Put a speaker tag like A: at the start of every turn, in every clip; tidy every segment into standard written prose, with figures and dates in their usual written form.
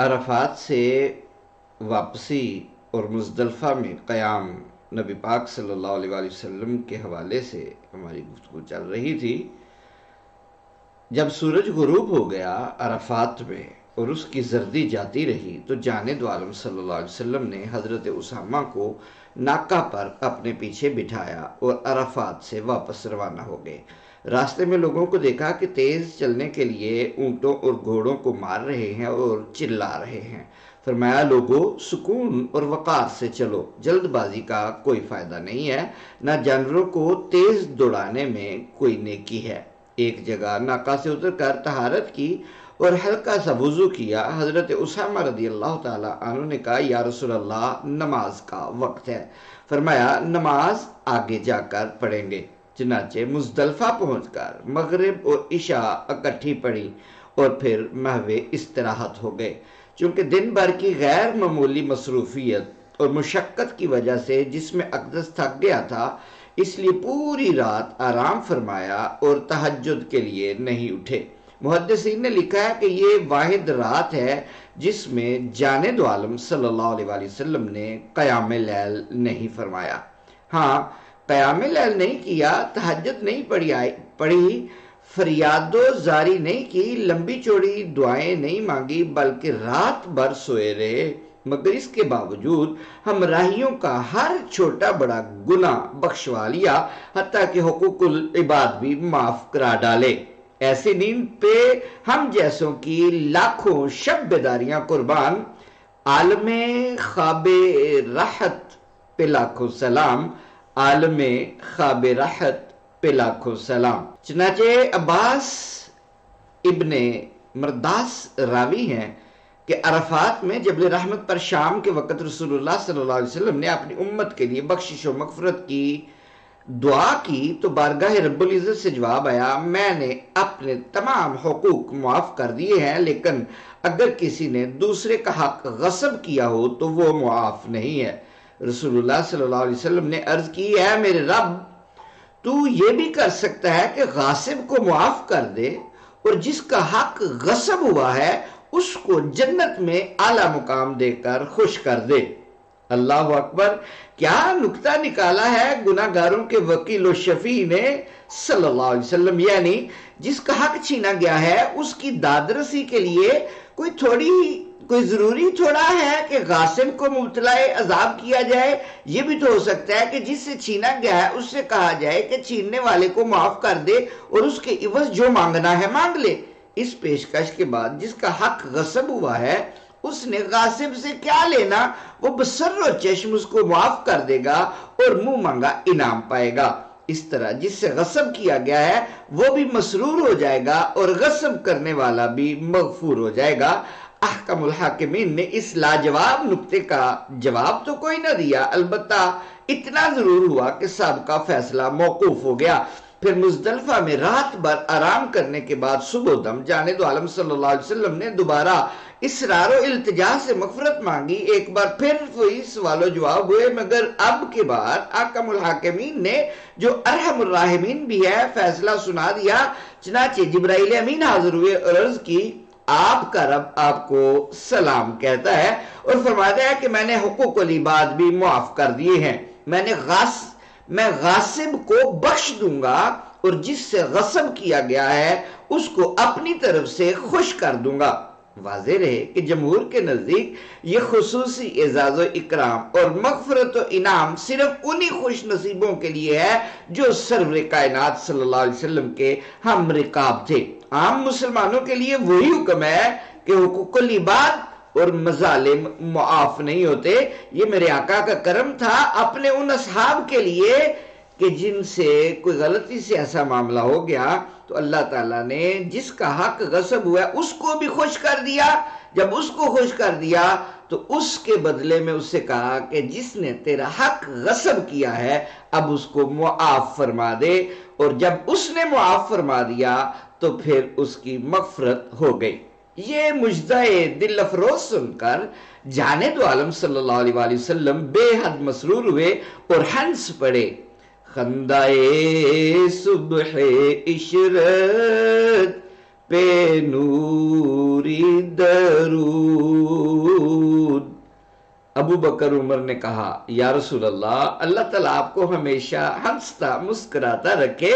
A: عرفات سے واپسی اور مزدلفہ میں قیام نبی پاک صلی اللہ علیہ وآلہ وسلم کے حوالے سے ہماری گفتگو چل رہی تھی۔ جب سورج غروب ہو گیا عرفات میں اور اس کی زردی جاتی رہی تو جانب عالم صلی اللہ علیہ وسلم نے حضرت اسامہ کو ناکہ پر اپنے پیچھے بٹھایا اور عرفات سے واپس روانہ ہو گئے۔ راستے میں لوگوں کو دیکھا کہ تیز چلنے کے لیے اونٹوں اور گھوڑوں کو مار رہے ہیں اور چلا رہے ہیں۔ فرمایا، لوگوں سکون اور وقار سے چلو، جلد بازی کا کوئی فائدہ نہیں ہے، نہ جانوروں کو تیز دوڑانے میں کوئی نیکی ہے۔ ایک جگہ ناکہ سے اتر کر طہارت کی اور ہلکا سا وضو کیا۔ حضرت اسامہ رضی اللہ تعالیٰ عنہ نے کہا، یا رسول اللہ، نماز کا وقت ہے۔ فرمایا، نماز آگے جا کر پڑھیں گے۔ چنانچہ مزدلفہ پہنچ کر مغرب اور عشاء اکٹھی پڑھی اور پھر محو استراحت ہو گئے۔ چونکہ دن بھر کی غیر معمولی مصروفیت اور مشقت کی وجہ سے جسم اقدس تھک گیا تھا، اس لیے پوری رات آرام فرمایا اور تہجد کے لیے نہیں اٹھے۔ محدثین نے لکھا ہے کہ یہ واحد رات ہے جس میں جانب عالم صلی اللہ علیہ وآلہ وسلم نے قیام لیل نہیں فرمایا۔ ہاں، قیام لیل نہیں کیا، تہجد نہیں پڑھی، فریاد و زاری نہیں کی، لمبی چوڑی دعائیں نہیں مانگی، بلکہ رات بھر سوئے رہے، مگر اس کے باوجود ہمراہیوں کا ہر چھوٹا بڑا گناہ بخشوا لیا، حتیٰ کہ حقوق العباد بھی معاف کرا ڈالے۔ ایسی نیند پہ ہم جیسوں کی لاکھوں شب بیداریاں قربان۔ عالم خواب راحت پہ لاکھوں سلام، عالم خواب راحت پہ لاکھوں سلام۔ چنانچہ عباس ابن مرداس راوی ہیں کہ عرفات میں جبل رحمت پر شام کے وقت رسول اللہ صلی اللہ علیہ وسلم نے اپنی امت کے لیے بخشش و مغفرت کی دعا کی تو بارگاہ رب العزت سے جواب آیا، میں نے اپنے تمام حقوق معاف کر دیے ہیں، لیکن اگر کسی نے دوسرے کا حق غصب کیا ہو تو وہ معاف نہیں ہے۔ رسول اللہ صلی اللہ علیہ وسلم نے عرض کی، اے میرے رب، تو یہ بھی کر سکتا ہے کہ غاصب کو معاف کر دے اور جس کا حق غصب ہوا ہے اس کو جنت میں اعلیٰ مقام دے کر خوش کر دے۔ اللہ اکبر! کیا نکتہ نکالا ہے گناہ گاروں کے وکیل و شفیع نے صلی اللہ علیہ وسلم، یعنی جس کا حق چھینا گیا ہے اس کی دادرسی کے لیے کوئی ضروری تھوڑا ہے کہ غاصب کو مبتلا عذاب کیا جائے۔ یہ بھی تو ہو سکتا ہے کہ جس سے چھینا گیا ہے اس سے کہا جائے کہ چھیننے والے کو معاف کر دے اور اس کے عوض جو مانگنا ہے مانگ لے۔ اس پیشکش کے بعد جس کا حق غصب ہوا ہے اس نے غاصب سے کیا لینا، وہ بسر و چشم اس کو معاف کر دے گا اور منہ مانگا انعام پائے گا۔ اس طرح جس سے غصب کیا گیا ہے وہ بھی مسرور ہو جائے گا اور غصب کرنے والا بھی مغفور ہو جائے گا۔ احکم الحاکمین نے اس لاجواب نکتے کا جواب تو کوئی نہ دیا، البتہ اتنا ضرور ہوا کہ سابقہ فیصلہ موقوف ہو گیا۔ پھر مزدلفہ میں رات بھر آرام کرنے کے بعد صبح دم جانب عالم صلی اللہ علیہ وسلم نے دوبارہ اصرار و التجا سے مغفرت مانگی۔ ایک بار پھر وہی سوال و جواب ہوئے، مگر اب کے بعد احکم الحاکمین نے جو ارحم الراحمین بھی ہے فیصلہ سنا دیا۔ چنانچہ جبرائیل امین حاضر ہوئے اور عرض کی، آپ کا رب آپ کو سلام کہتا ہے اور فرماتا ہے کہ میں نے حقوق العباد بھی معاف کر دیے ہیں، میں غاصب کو بخش دوں گا اور جس سے غصب کیا گیا ہے اس کو اپنی طرف سے خوش کر دوں گا۔ واضح رہے کہ جمہور کے نزدیک یہ خصوصی اعزاز و اکرام اور مغفرت و انعام صرف انہی خوش نصیبوں کے لیے ہے جو سرور کائنات صلی اللہ علیہ وسلم کے ہم رکاب تھے۔ عام مسلمانوں کے لیے وہی حکم ہے کہ حقوق العباد اور مظالم معاف نہیں ہوتے۔ یہ میرے آقا کا کرم تھا اپنے ان اصحاب کے لیے کہ جن سے کوئی غلطی سے ایسا معاملہ ہو گیا تو اللہ تعالیٰ نے جس کا حق غصب ہوا ہے اس کو بھی خوش کر دیا۔ جب اس کو خوش کر دیا تو اس کے بدلے میں اس سے کہا کہ جس نے تیرا حق غصب کیا ہے اب اس کو معاف فرما دے، اور جب اس نے معاف فرما دیا تو پھر اس کی مغفرت ہو گئی۔ یہ مجزہ دل افروز سن کر جانب عالم صلی اللہ علیہ وآلہ وسلم بے حد مسرور ہوئے اور ہنس پڑے، خندائے صبح عشرت پہ نوری درود ابو بکر عمر نے کہا یا رسول اللہ، اللہ تعالیٰ آپ کو ہمیشہ ہنستا مسکراتا رکھے،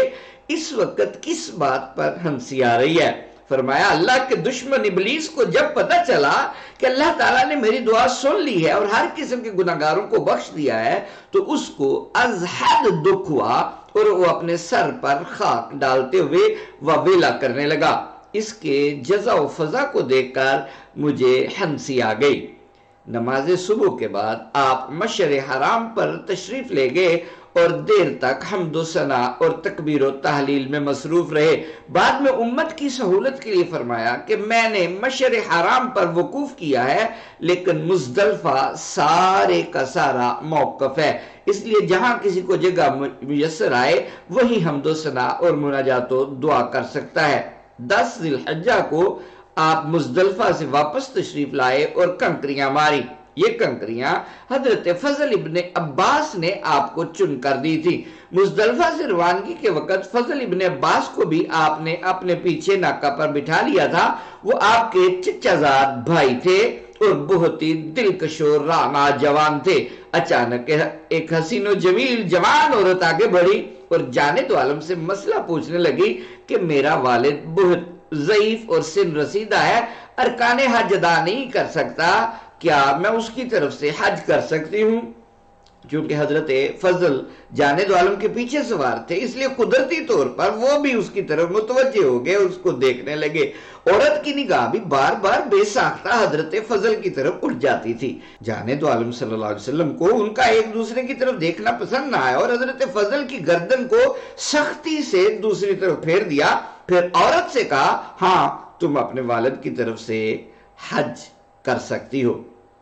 A: اس وقت کس بات پر ہنسی آ رہی ہے؟ فرمایا اللہ کے دشمن ابلیس کو جب پتہ چلا کہ اللہ تعالیٰ نے میری دعا سن لی ہے اور ہر قسم کے گناہگاروں کو بخش دیا ہے تو اس کو از حد دکھ ہوا اور وہ اپنے سر پر خاک ڈالتے ہوئے وویلا کرنے لگا۔ اس کے جزا و فضا کو دیکھ کر مجھے ہنسی آ گئی۔ نماز صبح کے بعد آپ مشعر حرام پر تشریف لے گئے اور دیر تک حمد و ثنا اور تکبیر و تحلیل میں مصروف رہے۔ بعد میں امت کی سہولت کے لیے فرمایا کہ میں نے مشعر حرام پر وقوف کیا ہے لیکن مزدلفہ سارے کا سارا موقف ہے، اس لیے جہاں کسی کو جگہ میسر آئے وہی حمد و ثنا اور مناجات و دعا کر سکتا ہے۔ 10 ذی الحجہ کو آپ مزدلفہ سے واپس تشریف لائے اور کنکریاں ماری۔ یہ کنکریاں حضرت فضل ابن عباس نے آپ کو چن کر دی تھی۔ مزدلفہ سے روانگی کے وقت فضل ابن عباس کو بھی آپ نے اپنے پیچھے ناکہ پر بٹھا لیا تھا۔ وہ آپ کے چچا زاد بھائی تھے اور بہت ہی دلکش و رانا جوان تھے۔ اچانک ایک حسین و جمیل جوان عورت آگے بڑھی اور جانے دو عالم سے مسئلہ پوچھنے لگی کہ میرا والد بہت ضعیف اور سن رسیدہ ہے، ارکان حج ادا نہیں کر سکتا، کیا میں اس کی طرف سے حج کر سکتی ہوں؟ چونکہ حضرت فضل جانے دو عالم کے پیچھے سوار تھے اس لیے قدرتی طور پر وہ بھی اس کی طرف متوجہ ہو گئے اور اس کو دیکھنے لگے۔ عورت کی نگاہ بھی بار بار بے ساختہ حضرت فضل کی طرف اٹھ جاتی تھی۔ جانے دو عالم صلی اللہ علیہ وسلم کو ان کا ایک دوسرے کی طرف دیکھنا پسند نہ آیا اور حضرت فضل کی گردن کو سختی سے دوسری طرف پھیر دیا، پھر عورت سے کہا ہاں تم اپنے والد کی طرف سے حج کر سکتی ہو۔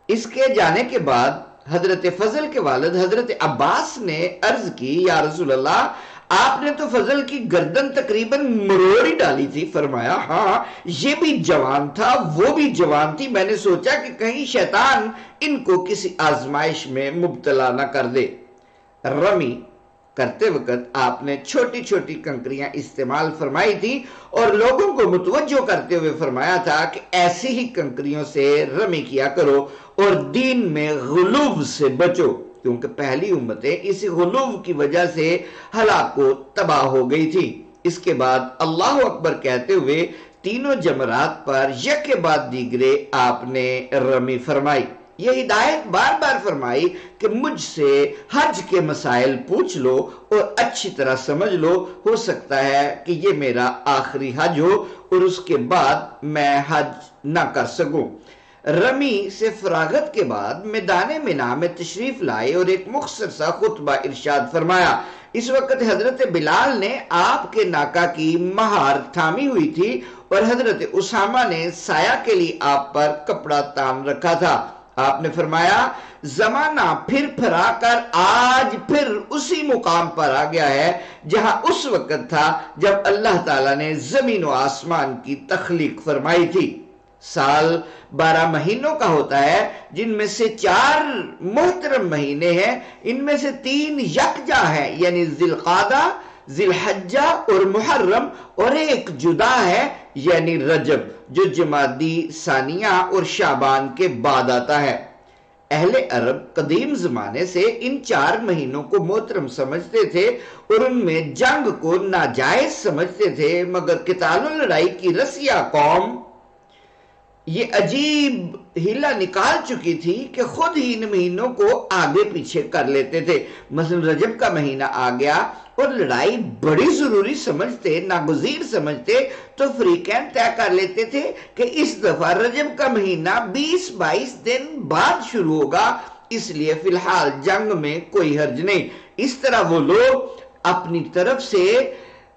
A: اس کے جانے کے بعد حضرت فضل کے والد حضرت عباس نے عرض کی یا رسول اللہ، آپ نے تو فضل کی گردن تقریباً مروڑ ہی ڈالی تھی۔ فرمایا ہاں یہ بھی جوان تھا وہ بھی جوان تھی، میں نے سوچا کہ کہیں شیطان ان کو کسی آزمائش میں مبتلا نہ کر دے۔ رمی کرتے وقت آپ نے چھوٹی چھوٹی کنکریاں استعمال فرمائی تھی اور لوگوں کو متوجہ کرتے ہوئے فرمایا تھا کہ ایسی ہی کنکریوں سے رمی کیا کرو اور دین میں غلوب سے بچو، کیونکہ پہلی امتیں اسی غلوب کی وجہ سے ہلاک و تباہ ہو گئی تھی۔ اس کے بعد اللہ اکبر کہتے ہوئے تینوں جمرات پر یک کے بعد دیگرے آپ نے رمی فرمائی۔ یہ ہدایت بار بار فرمائی کہ مجھ سے حج کے مسائل پوچھ لو اور اچھی طرح سمجھ لو، ہو سکتا ہے کہ یہ میرا آخری حج ہو اور اس کے بعد میں حج نہ کر سکوں۔ رمی سے فراغت کے بعد میدان منا میں تشریف لائے اور ایک مختصر سا خطبہ ارشاد فرمایا۔ اس وقت حضرت بلال نے آپ کے ناکہ کی مہار تھامی ہوئی تھی اور حضرت اسامہ نے سایہ کے لیے آپ پر کپڑا تان رکھا تھا۔ آپ نے فرمایا زمانہ پھر پھرا کر آج پھر اسی مقام پر آ گیا ہے جہاں اس وقت تھا جب اللہ تعالیٰ نے زمین و آسمان کی تخلیق فرمائی تھی۔ سال 12 مہینوں کا ہوتا ہے جن میں سے 4 محترم مہینے ہیں، ان میں سے 3 یکجا ہیں یعنی ذی القعدہ، ذی الحجہ اور محرم، اور ایک جدا ہے یعنی رجب جو جمادی ثانیہ اور شعبان کے بعد آتا ہے۔ اہل عرب قدیم زمانے سے ان 4 مہینوں کو محترم سمجھتے تھے اور ان میں جنگ کو ناجائز سمجھتے تھے، مگر قتال و لڑائی کی رسیا قوم یہ عجیب ہیلا نکال چکی تھی کہ خود ہی ان مہینوں کو آگے پیچھے کر لیتے تھے۔ مثلا رجب کا مہینہ آ گیا اور لڑائی بڑی ضروری سمجھتے، ناگزیر سمجھتے تو فریقین طے کر لیتے تھے کہ اس دفعہ رجب کا مہینہ 20-22 دن بعد شروع ہوگا، اس لیے فی الحال جنگ میں کوئی حرج نہیں۔ اس طرح وہ لوگ اپنی طرف سے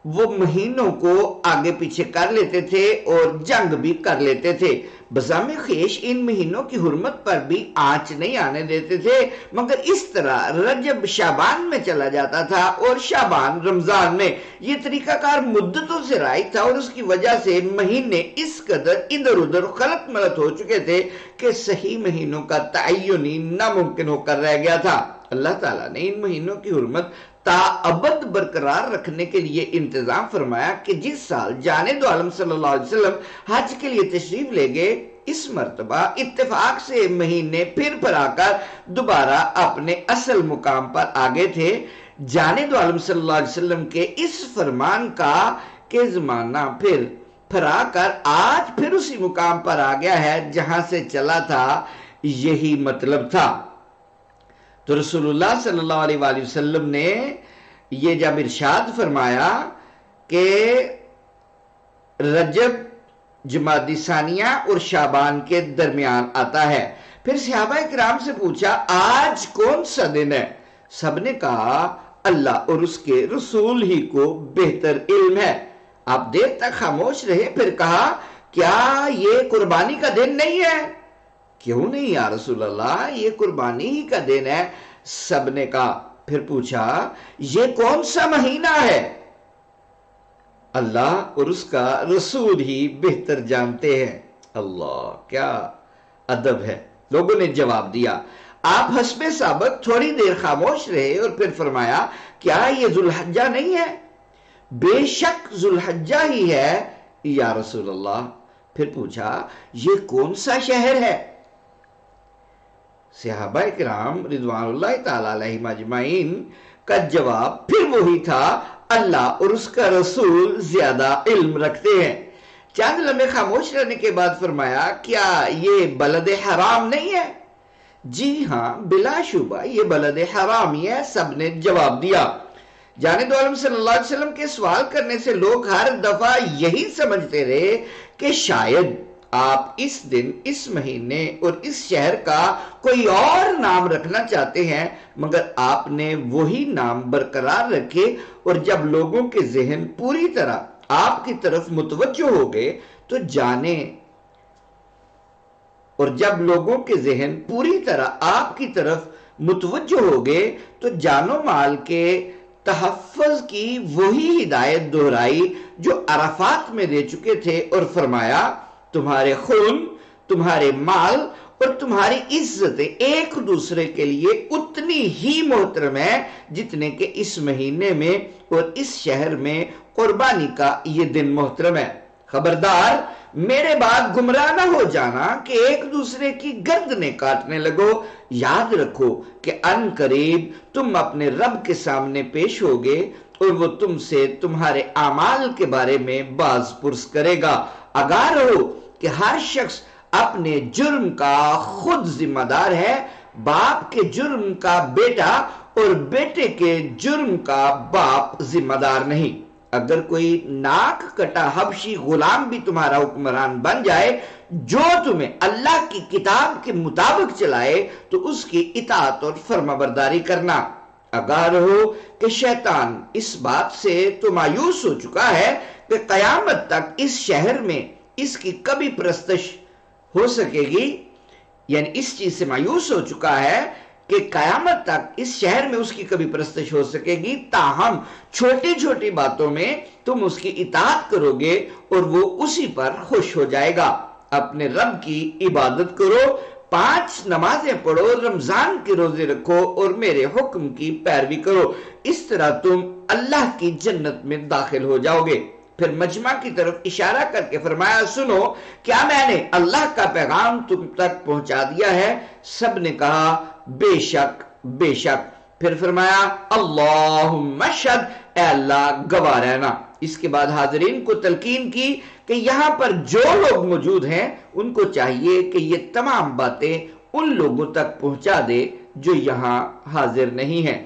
A: وہ مہینوں کو آگے پیچھے کر لیتے تھے اور جنگ بھی کر لیتے تھے۔ بزام خیش ان مہینوں کی حرمت پر بھی آنچ نہیں آنے دیتے تھے، مگر اس طرح رجب شعبان میں چلا جاتا تھا اور شعبان رمضان میں۔ یہ طریقہ کار مدتوں سے رائج تھا اور اس کی وجہ سے مہینے اس قدر ادھر ادھر خلط ملط ہو چکے تھے کہ صحیح مہینوں کا تعین ہی ناممکن ہو کر رہ گیا تھا۔ اللہ تعالیٰ نے ان مہینوں کی حرمت تا ابد برقرار رکھنے کے لیے انتظام فرمایا کہ جس سال جانے دو عالم صلی اللہ علیہ وسلم حج کے لیے تشریف لے گئے اس مرتبہ اتفاق سے مہینے پھر آ کر دوبارہ اپنے اصل مقام پر آگے تھے۔ جانے دو عالم صلی اللہ علیہ وسلم کے اس فرمان کا کہ زمانہ پھر پھرا کر آج پھر اسی مقام پر آ گیا ہے جہاں سے چلا تھا، یہی مطلب تھا۔ تو رسول اللہ صلی اللہ علیہ وآلہ وسلم نے یہ جب ارشاد فرمایا کہ رجب جمادی ثانیہ اور شعبان کے درمیان آتا ہے، پھر صحابہ کرام سے پوچھا آج کون سا دن ہے؟ سب نے کہا اللہ اور اس کے رسول ہی کو بہتر علم ہے۔ آپ دیر تک خاموش رہے، پھر کہا کیا یہ قربانی کا دن نہیں ہے؟ کیوں نہیں یا رسول اللہ، یہ قربانی ہی کا دن ہے، سب نے کہا۔ پھر پوچھا یہ کون سا مہینہ ہے؟ اللہ اور اس کا رسول ہی بہتر جانتے ہیں۔ اللہ، کیا ادب ہے۔ لوگوں نے جواب دیا۔ آپ حسب سابق تھوڑی دیر خاموش رہے اور پھر فرمایا کیا یہ ذوالحجہ نہیں ہے؟ بے شک ذوالحجہ ہی ہے یا رسول اللہ۔ پھر پوچھا یہ کون سا شہر ہے؟ صحابہ کرام رضوان اللہ تعالی علیہم اجمعین کا جواب پھر وہی تھا، اللہ اور اس کا رسول زیادہ علم رکھتے ہیں۔ چند لمحے خاموش رہنے کے بعد فرمایا کیا یہ بلد حرام نہیں ہے؟ جی ہاں بلا شبہ یہ بلد حرام ہی ہے، سب نے جواب دیا۔ جانے دو عالم صلی اللہ علیہ وسلم کے سوال کرنے سے لوگ ہر دفعہ یہی سمجھتے رہے کہ شاید آپ اس دن، اس مہینے اور اس شہر کا کوئی اور نام رکھنا چاہتے ہیں، مگر آپ نے وہی نام برقرار رکھے، اور جب لوگوں کے ذہن پوری طرح آپ کی طرف متوجہ ہو گئے تو جانے اور جب لوگوں کے ذہن پوری طرح آپ کی طرف متوجہ ہو گئے تو جان و مال کے تحفظ کی وہی ہدایت دہرائی جو عرفات میں دے چکے تھے، اور فرمایا تمہارے خون، تمہارے مال اور تمہاری عزت ایک دوسرے کے لیے اتنی ہی محترم ہے جتنے کہ اس مہینے میں اور اس شہر میں قربانی کا یہ دن محترم ہے۔ خبردار میرے بعد گمراہ نہ ہو جانا کہ ایک دوسرے کی گردنیں کاٹنے لگو۔ یاد رکھو کہ ان قریب تم اپنے رب کے سامنے پیش ہوگے اور وہ تم سے تمہارے اعمال کے بارے میں باز پرس کرے گا۔ آگاہ رہو کہ ہر شخص اپنے جرم کا خود ذمہ دار ہے، باپ کے جرم کا بیٹا اور بیٹے کے جرم کا باپ ذمہ دار نہیں۔ اگر کوئی ناک کٹا حبشی غلام بھی تمہارا حکمران بن جائے جو تمہیں اللہ کی کتاب کے مطابق چلائے تو اس کی اطاعت اور فرمانبرداری کرنا۔ آگاہ رہو کہ شیطان اس بات سے تو مایوس ہو چکا ہے کہ قیامت تک اس شہر میں اس کی کبھی پرستش ہو سکے گی، یعنی اس چیز سے مایوس ہو چکا ہے کہ قیامت تک اس شہر میں اس کی کبھی پرستش ہو سکے گی، تاہم چھوٹی چھوٹی باتوں میں تم اس کی اطاعت کرو گے اور وہ اسی پر خوش ہو جائے گا۔ اپنے رب کی عبادت کرو، 5 نمازیں پڑھو، رمضان کے روزے رکھو اور میرے حکم کی پیروی کرو، اس طرح تم اللہ کی جنت میں داخل ہو جاؤ گے۔ پھر مجمع کی طرف اشارہ کر کے فرمایا سنو، کیا میں نے اللہ کا پیغام تم تک پہنچا دیا ہے؟ سب نے کہا بے شک بے شک۔ پھر فرمایا اللہم اشہد، اے اللہ گواہ رہنا۔ اس کے بعد حاضرین کو تلقین کی کہ یہاں پر جو لوگ موجود ہیں ان کو چاہیے کہ یہ تمام باتیں ان لوگوں تک پہنچا دے جو یہاں حاضر نہیں ہیں۔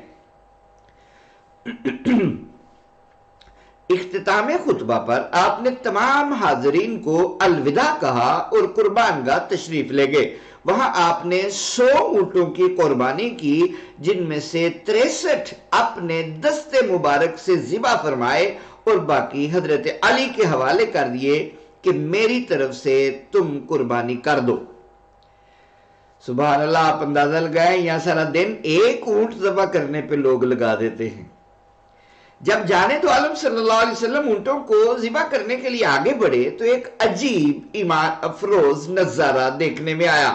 A: اختتام خطبہ پر آپ نے تمام حاضرین کو الوداع کہا اور قربان گاہ تشریف لے گئے۔ وہاں آپ نے 100 اونٹوں کی قربانی کی، جن میں سے 63 اپنے دست مبارک سے ذبح فرمائے اور باقی حضرت علی کے حوالے کر دیے کہ میری طرف سے تم قربانی کر دو۔ سبحان اللہ، آپ اندازہ لگائیں یہاں سارا دن ایک اونٹ ذبح کرنے پہ لوگ لگا دیتے ہیں۔ جب جانے دو عالم صلی اللہ علیہ وسلم اونٹوں کو ذبح کرنے کے لیے آگے بڑھے تو ایک عجیب ایمان افروز نظارہ دیکھنے میں آیا۔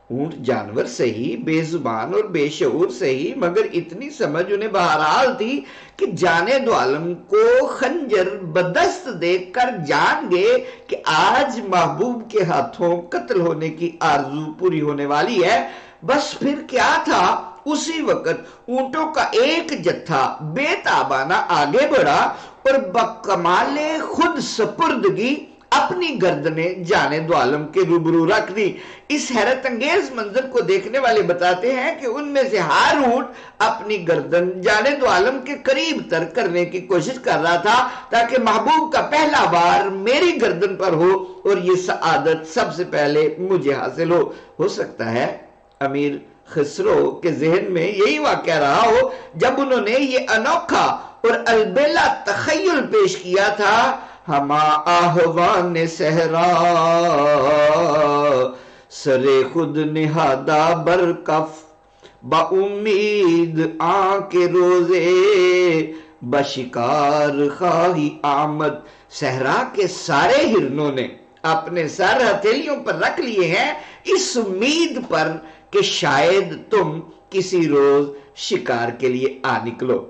A: اونٹ جانور سے ہی، بے زبان اور بے شعور سے ہی، مگر اتنی سمجھ انہیں بہرحال تھی کہ جانے دو عالم کو خنجر بدست دیکھ کر جان گئے کہ آج محبوب کے ہاتھوں قتل ہونے کی آرزو پوری ہونے والی ہے۔ بس پھر کیا تھا، اسی وقت اونٹوں کا ایک جتھا بے تابانہ آگے بڑھا اور بکمال خود سپردگی اپنی گردنیں جانے دو عالم کے روبرو رکھ دی۔ اس حیرت انگیز منظر کو دیکھنے والے بتاتے ہیں کہ ان میں سے ہر اونٹ اپنی گردن جانے دو عالم کے قریب تر کرنے کی کوشش کر رہا تھا تاکہ محبوب کا پہلا بار میری گردن پر ہو اور یہ سعادت سب سے پہلے مجھے حاصل ہو سکتا ہے امیر خسرو کے ذہن میں یہی واقعہ رہا ہو جب انہوں نے یہ انوکھا اور البیلا تخیل پیش کیا تھا: ہما آہوان صحرا سرے خود نہادہ برکف، با امید آنکھ روزے بشکار خواہی آمد۔ صحرا کے سارے ہرنوں نے اپنے سر ہتھیلیوں پر رکھ لیے ہیں اس امید پر کہ شاید تم کسی روز شکار کے لیے آ نکلو۔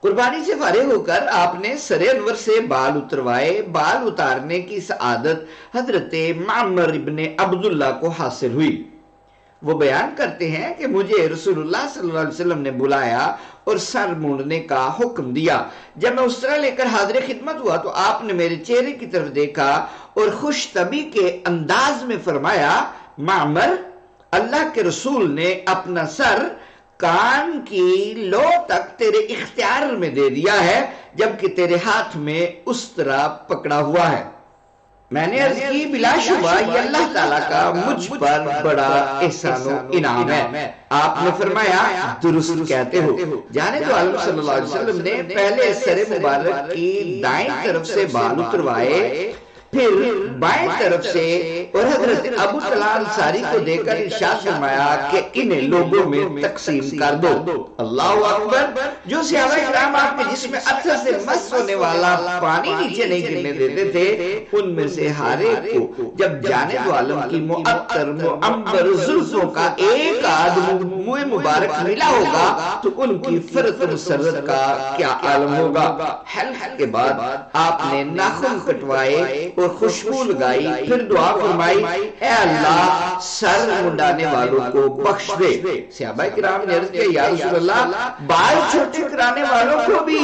A: قربانی سے فارغ ہو کر آپ نے سر انور سے بال اتروائے۔ بال اتارنے کی سعادت حضرت معمر ابن عبداللہ کو حاصل ہوئی۔ وہ بیان کرتے ہیں کہ مجھے رسول اللہ صلی اللہ علیہ وسلم نے بلایا اور سر مونڈنے کا حکم دیا۔ جب میں اس طرح لے کر حاضر خدمت ہوا تو آپ نے میرے چہرے کی طرف دیکھا اور خوش طبی کے انداز میں فرمایا: معمر، اللہ کے رسول نے اپنا سر کان کی لو تک تیرے اختیار میں دے دیا ہے جبکہ تیرے ہاتھ میں اس طرح پکڑا ہوا ہے۔ میں نے عرض کی: بلا شبہ یہ اللہ تعالیٰ کا مجھ پر بڑا احسان و انعام ہے۔ آپ نے فرمایا: درست کہتے ہو۔ جانے دو عالم صلی اللہ علیہ وسلم نے پہلے سر مبارک کی دائیں طرف سے بال اتروائے، پھر بائیں طرف سے، اور حضرت ابو طلحہ انصاری کو دے کر ارشاد فرمایا کہ انہیں لوگوں میں تقسیم کر دو۔ اللہ اکبر! جو صحابہ کرام آپ کے جسم اطہر سے مس ہونے والا پانی نیچے نہیں گرنے دیتے تھے، ان میں سے ہر ایک کو جب جانے دو عالم کی معطر معمر زلفوں کا ایک آدھ منہ مبارک ملا ہوگا تو ان کی فرت مسرت کا کیا عالم ہوگا۔ حلق کے بعد آپ نے ناخن کٹوائے اور خوشبو لگائی، پھر دعا فرمائی: اے اللہ، سر منڈانے والوں کو بخش دے۔ صحابہ کرام نے عرض کیا: یا رسول اللہ، بال چھوٹے کرانے والوں کو بھی؟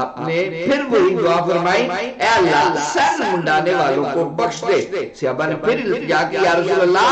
A: آپ نے پھر وہی دعا فرمائی: اے اللہ، سر منڈانے والوں کو بخش دے۔ صحابہ نے پھر التجا کی: یا رسول اللہ،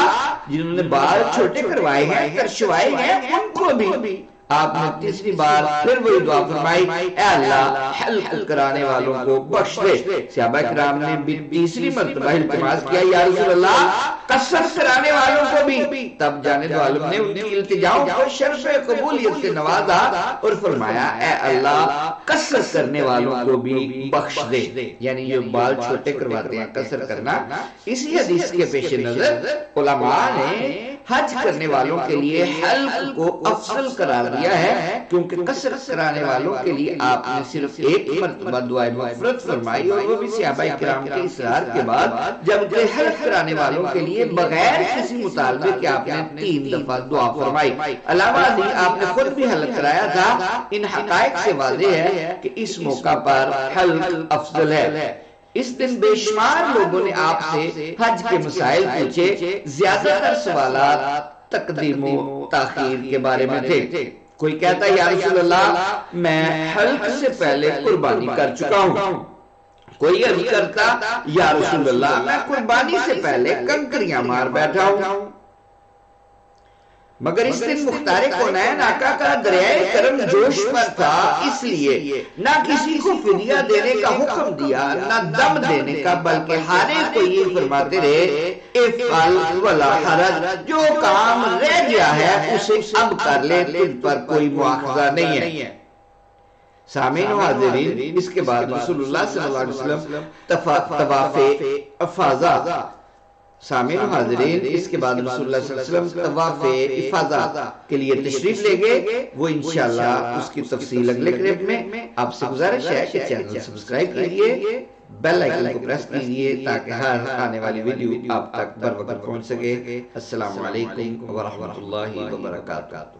A: جنہوں نے بال چھوٹے کروائے ہیں، ترشوائے ہیں، ان کو بھی؟ آپ نے تیسری بار پھر وہی دعا فرمائی: اے اللہ، حلق کرانے والوں کو بخش دے۔ صحابہ کرام نے بھی تیسری مرتبہ التماس کیا: یا رسول اللہ، قصر کرانے والوں کو بھی؟ تب جانے دو عالم نے ان کی التجاؤں کو شرف قبولیت سے نوازا اور فرمایا: اے اللہ، قصر کرنے والوں کو بھی بخش دے۔ یعنی جو بال چھوٹے کرواتے ہیں، قصر کرنا۔ اسی حدیث کے پیش نظر علماء نے حج کرنے والوں کے لیے حلق کو افضل قرار دیا ہے، کیونکہ قصر کرانے والوں کے لیے آپ نے صرف ایک مرتبہ دعائے مغفرت فرمائی، اور وہ بھی صحابہ کرام کے اصرار کے بعد، جبکہ حلق کرانے والوں کے لیے بغیر کسی مطالبے کے آپ نے 3 دفعہ دعا فرمائی۔ علاوہ ازیں آپ نے خود بھی حلق کرایا تھا۔ ان حقائق سے واضح ہے کہ اس موقع پر حلق افضل ہے۔ اس دن بے شمار لوگوں نے آپ سے حج کے مسائل پوچھے۔ زیادہ تر سوالات تقدیم و تاخیر کے بارے میں تھے۔ کوئی کہتا: یا رسول اللہ، میں حلق سے پہلے قربانی کر چکا ہوں۔ کوئی عرض کرتا: یا رسول اللہ، میں قربانی سے پہلے کنکریاں مار بیٹھا ہوں۔ مگر اس دن مختار کونین آقا کا دریائے کرم جوش پر تھا، اس لیے نہ کسی کو فدیہ دینے کا حکم دیا، نہ دم دینے کا، بلکہ ہر ایک کو یہ فرماتے رہے: افعل ولا حرج، جو کام رہ گیا ہے اسے اب کر لے، تجھ پر کوئی مواخذہ نہیں ہے۔ سامعین و حاضرین، اس کے بعد رسول اللہ صلی اللہ علیہ وسلم طواف افاضہ سامعین و حاضرین اس کے بعد رسول اللہ صلی اللہ علیہ وسلم طواف افاضہ کے لیے تشریف لے گئے۔ وہ انشاءاللہ اس کی تفصیل اگلے کلپ میں۔ آپ سے گزارش ہے کہ چینل سبسکرائب کیجئے۔ بیل آئیکن کو پریس کیجئے تاکہ ہر آنے والی ویڈیو آپ تک بر وقت پہنچ سکے۔ السلام علیکم ورحمۃ اللہ وبرکاتہ۔